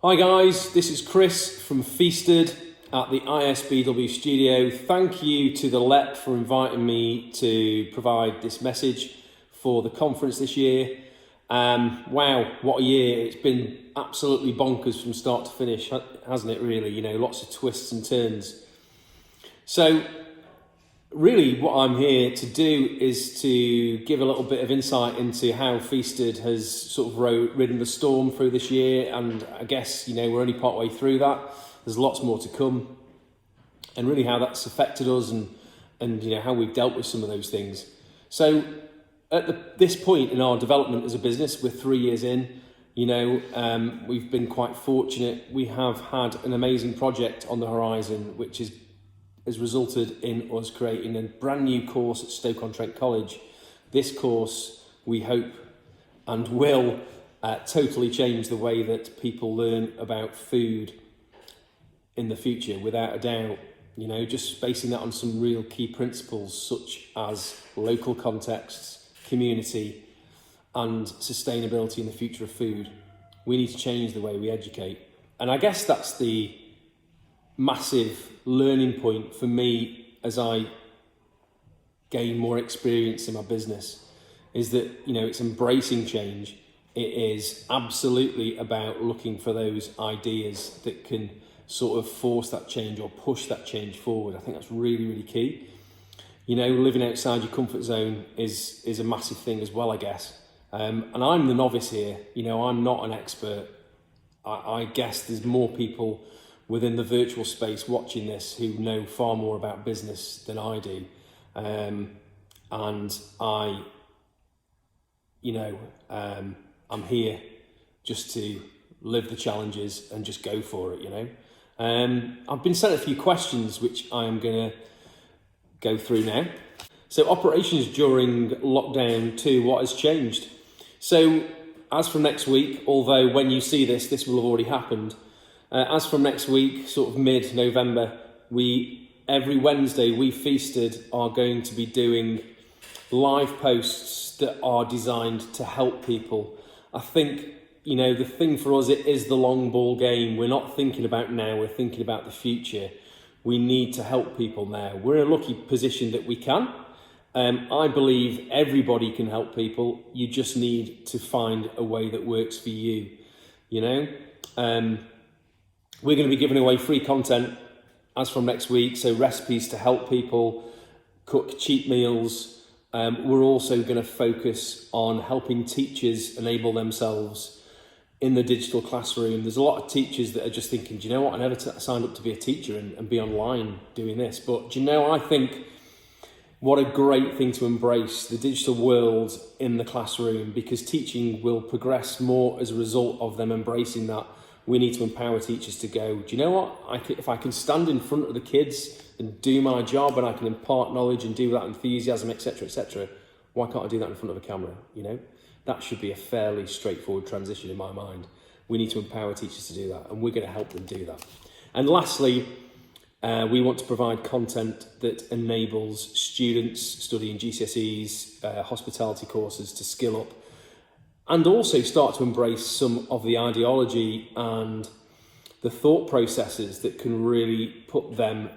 Hi guys, this is Chris from Feasted at the ISBW studio. Thank you to the LEP for inviting me to provide this message for the conference this year. Wow, what a year. It's been absolutely bonkers from start to finish, hasn't it really? You know, lots of twists and turns. So really what I'm here to do is to give a little bit of insight into how Feasted has sort of ridden the storm through this year, and I guess, you know, we're only part way through that. There's lots more to come, and really how that's affected us and you know, how we've dealt with some of those things. So at this point in our development as a business, we're 3 years in, you know, we've been quite fortunate. We have had an amazing project on the horizon, which has resulted in us creating a brand new course at Stoke-on-Trent College. This course, we hope and will totally change the way that people learn about food in the future, without a doubt. You know, just basing that on some real key principles such as local contexts, community, and sustainability in the future of food. We need to change the way we educate. And I guess that's the massive learning point for me as I gain more experience in my business, is that, you know, it's embracing change. It is absolutely about looking for those ideas that can sort of force that change or push that change forward. I think that's really, really key. You know, living outside your comfort zone is a massive thing as well, I guess. And I'm the novice here. You know, I'm not an expert. I guess there's more people within the virtual space watching this who know far more about business than I do. And I, you know, I'm here just to live the challenges and just go for it, you know. I've been sent a few questions which I am going to go through now. So operations during lockdown 2, what has changed? So as from next week, although when you see this, this will have already happened, as from next week, sort of mid-November, every Wednesday we Feasted are going to be doing live posts that are designed to help people. I think, you know, the thing for us, it is the long ball game. We're not thinking about now, we're thinking about the future. We need to help people now. We're in a lucky position that we can. I believe everybody can help people. You just need to find a way that works for you, you know. We're going to be giving away free content as from next week, so recipes to help people cook cheap meals. We're also going to focus on helping teachers enable themselves in the digital classroom. There's a lot of teachers that are just thinking, do you know what, I never signed up to be a teacher and be online doing this. But do you know, I think what a great thing to embrace the digital world in the classroom, because teaching will progress more as a result of them embracing that. We need to empower teachers to go, do you know what, if I can stand in front of the kids and do my job, and I can impart knowledge and do that enthusiasm, etc., why can't I do that in front of a camera, you know? That should be a fairly straightforward transition in my mind. We need to empower teachers to do that, and we're going to help them do that. And lastly, we want to provide content that enables students studying GCSEs, hospitality courses to skill up, and also start to embrace some of the ideology and the thought processes that can really put them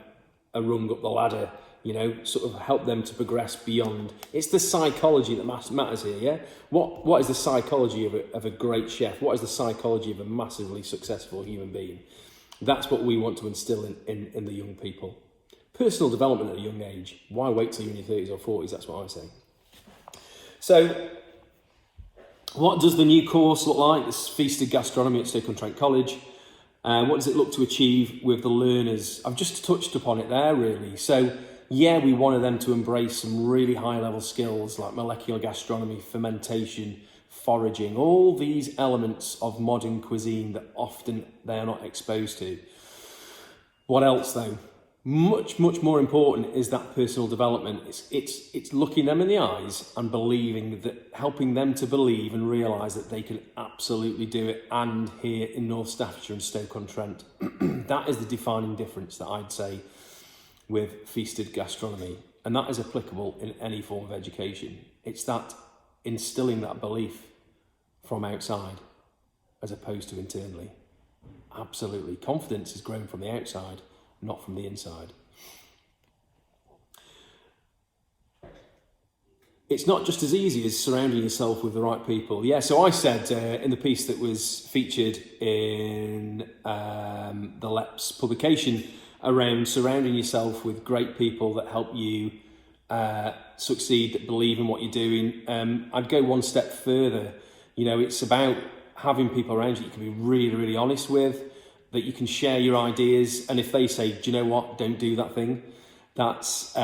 a rung up the ladder, you know, sort of help them to progress beyond. It's the psychology that matters here, yeah? What is the psychology of a great chef? What is the psychology of a massively successful human being? That's what we want to instill in the young people. Personal development at a young age. Why wait till you're in your 30s or 40s? That's what I say. So, what does the new course look like? This Feasted Gastronomy at Stoke-on-Trent College. What does it look to achieve with the learners? I've just touched upon it there, really. So, yeah, we wanted them to embrace some really high-level skills like molecular gastronomy, fermentation, foraging, all these elements of modern cuisine that often they are not exposed to. What else, though? Much more important is that personal development. It's looking them in the eyes and believing that, helping them to believe and realise that they can absolutely do it, and here in North Staffordshire and Stoke-on-Trent. That is the defining difference that I'd say with Feasted Gastronomy, and that is applicable in any form of education. It's that instilling that belief from outside as opposed to internally. Absolutely. Confidence is grown from the outside, not from the inside. It's not just as easy as surrounding yourself with the right people. Yeah, so I said in the piece that was featured in the LEP's publication around surrounding yourself with great people that help you succeed, that believe in what you're doing. I'd go one step further. You know, it's about having people around you can be really, really honest with, that you can share your ideas. And if they say, do you know what, don't do that thing, that's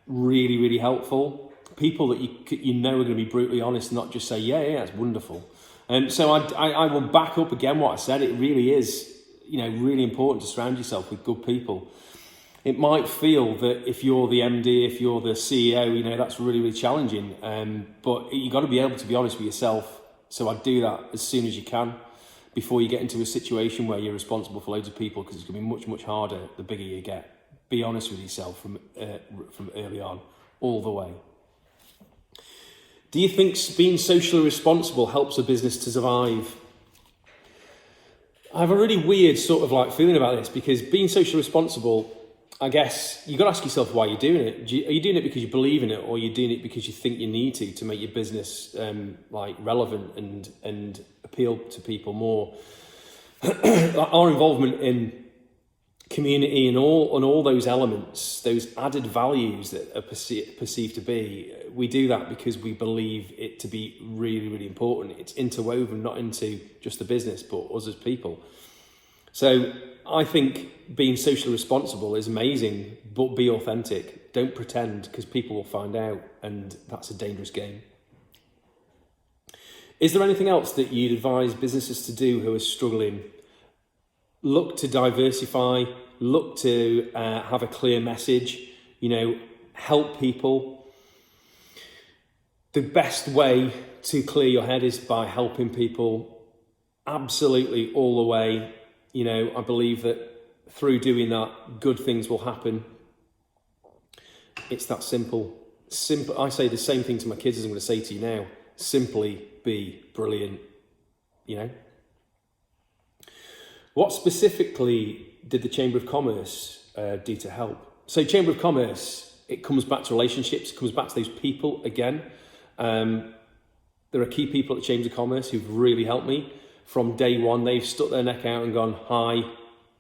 really, really helpful. People that you know are going to be brutally honest, not just say, yeah, it's wonderful. And so I will back up again what I said. It really is, you know, really important to surround yourself with good people. It might feel that if you're the MD, if you're the CEO, you know, that's really, really challenging. But you got to be able to be honest with yourself. So I'd do that as soon as you can, before you get into a situation where you're responsible for loads of people, because it's going to be much, much harder the bigger you get. Be honest with yourself from early on, all the way. Do you think being socially responsible helps a business to survive? I have a really weird sort of like feeling about this, because being socially responsible, I guess you've got to ask yourself why you're doing it. Are you doing it because you believe in it, or are you doing it because you think you need to make your business like relevant and appeal to people more? Our involvement in community and all those elements, those added values that are perceived to be, we do that because we believe it to be really, really important. It's interwoven not into just the business, but us as people. So I think being socially responsible is amazing, but be authentic. Don't pretend, because people will find out, and that's a dangerous game. Is there anything else that you'd advise businesses to do who are struggling? Look to diversify, look to have a clear message, you know, help people. The best way to clear your head is by helping people, absolutely all the way. You know, I believe that through doing that, good things will happen. It's that simple. I say the same thing to my kids as I'm going to say to you now. Simply be brilliant, you know. What specifically did the Chamber of Commerce do to help? So Chamber of Commerce, it comes back to relationships, it comes back to those people again. There are key people at the Chamber of Commerce who've really helped me. From day one, they've stuck their neck out and gone, hi,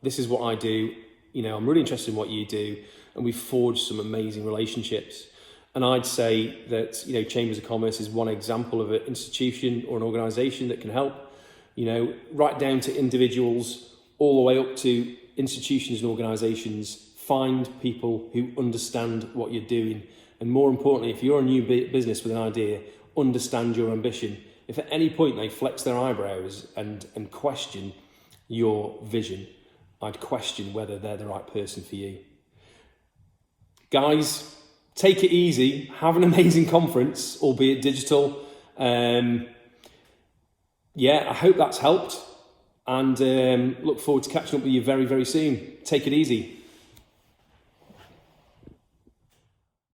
this is what I do. You know, I'm really interested in what you do. And we've forged some amazing relationships. And I'd say that, you know, Chambers of Commerce is one example of an institution or an organisation that can help, you know, right down to individuals, all the way up to institutions and organisations. Find people who understand what you're doing. And more importantly, if you're a new business with an idea, understand your ambition. If at any point they flex their eyebrows and question your vision, I'd question whether they're the right person for you. Guys, take it easy. Have an amazing conference, albeit digital. I hope that's helped, and look forward to catching up with you very, very soon. Take it easy.